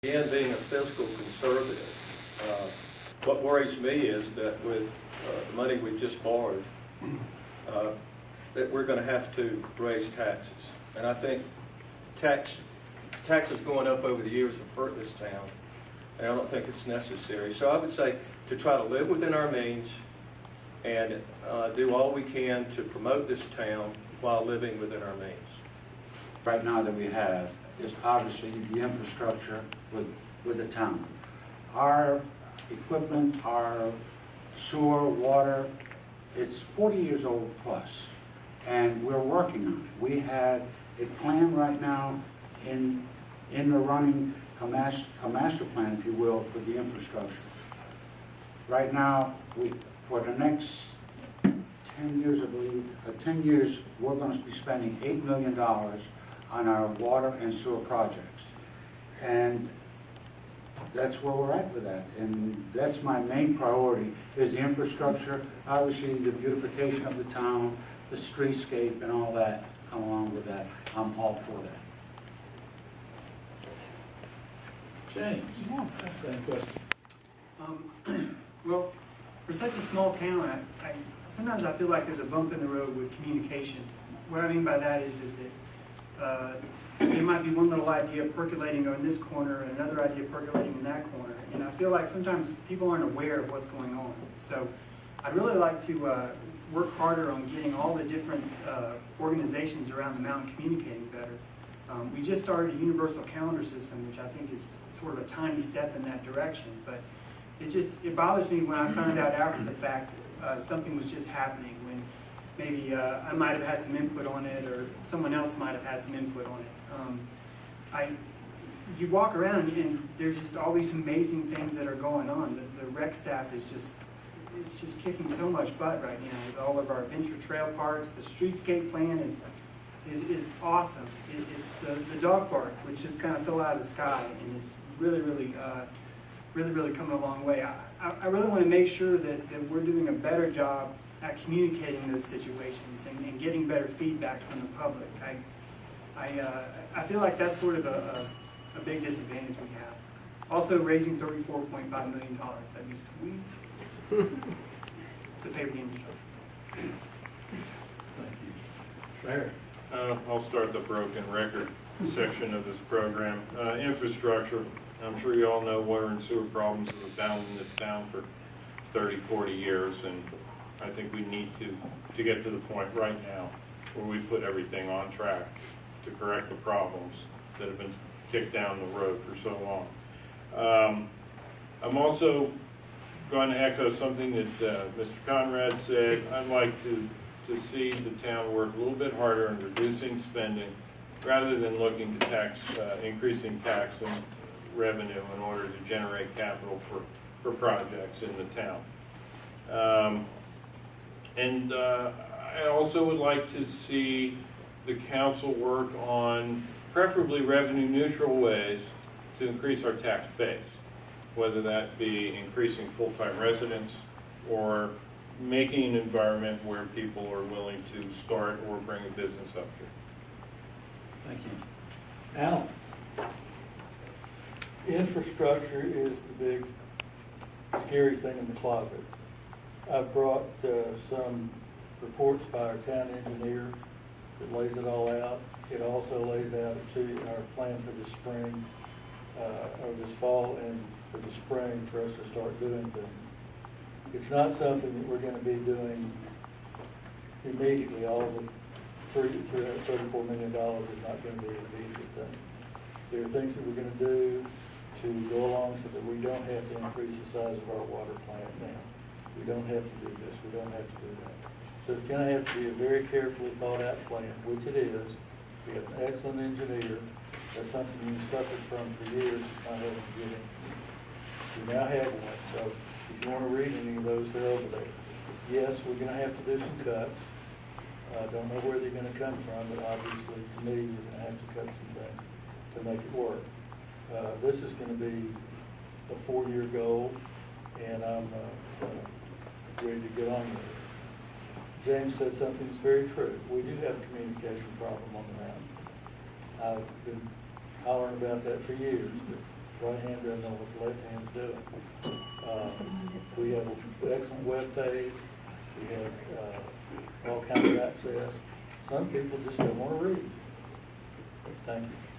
Again, being a fiscal conservative, what worries me is that with the money we've just borrowed, that we're going to have to raise taxes. And I think taxes going up over the years have hurt this town, and I don't think it's necessary. So I would say to try to live within our means and do all we can to promote this town while living within our means. Right now that we have is obviously the infrastructure with the town. Our equipment, our sewer, water, it's 40 years old plus, and we're working on it. We have a plan right now in the running, a master plan, if you will, for the infrastructure. Right now, for the next 10 years, I believe, 10 years, we're going to be spending $8 million on our water and sewer projects. And that's where we're at with that. And that's my main priority, is the infrastructure, obviously the beautification of the town, the streetscape and all that come along with that. I'm all for that. James, same question. Well, for such a small town, sometimes I feel like there's a bump in the road with communication. What I mean by that is that there might be one little idea percolating in this corner and another idea percolating in that corner. And I feel like sometimes people aren't aware of what's going on. So I'd really like to work harder on getting all the different organizations around the mountain communicating better. We just started a universal calendar system, which I think is sort of a tiny step in that direction. But it bothers me when I find out after the fact something was just happening, when maybe I might have had some input on it, or someone else might have had some input on it. You walk around and there's just all these amazing things that are going on. The rec staff is just kicking so much butt right now with all of our adventure trail parks. The streetscape plan is awesome. It's the dog park, which just kind of fell out of the sky, and it's really coming a long way. I really want to make sure that we're doing a better job at communicating those situations and getting better feedback from the public. I feel like that's sort of a big disadvantage we have. Also, raising $34.5 million, that'd be sweet to pay for the infrastructure. Thank you. Larry? I'll start the broken record section of this program. Infrastructure, I'm sure you all know water and sewer problems have abounded in this town for 30, 40 years, and I think we need to get to the point right now where we put everything on track to correct the problems that have been kicked down the road for so long. I'm also going to echo something that Mr. Conrad said. I'd like to see the town work a little bit harder in reducing spending rather than looking to increasing tax and revenue in order to generate capital for projects in the town. I also would like to see the council work on preferably revenue neutral ways to increase our tax base, whether that be increasing full-time residents or making an environment where people are willing to start or bring a business up here. Thank you. Alan? Infrastructure is the big scary thing in the closet. I've brought some reports by our town engineer that lays it all out. It also lays out our plan for the spring, or this fall and for the spring for us to start doing things. It's not something that we're going to be doing immediately. All the $34 million is not going to be an immediate thing. There are things that we're going to do to go along so that we don't have to increase the size of our water plant now. We don't have to do this. We don't have to do that. So it's going to have to be a very carefully thought out plan, which it is. We have an excellent engineer. That's something you suffered from for years, not having to get in. We now have one. So if you want to read any of those, they're over there. Yes, we're going to have to do some cuts. I don't know where they're going to come from, but obviously, to me, we're going to have to cut some things to make it work. This is going to be a 4-year goal, and I'm ready to get on with it. James said something that's very true. We do have a communication problem on the mountain. I've been hollering about that for years. right hand doesn't know what the left hand's doing. We have an excellent webpage, we have all kinds of access. Some people just don't want to read. Thank you.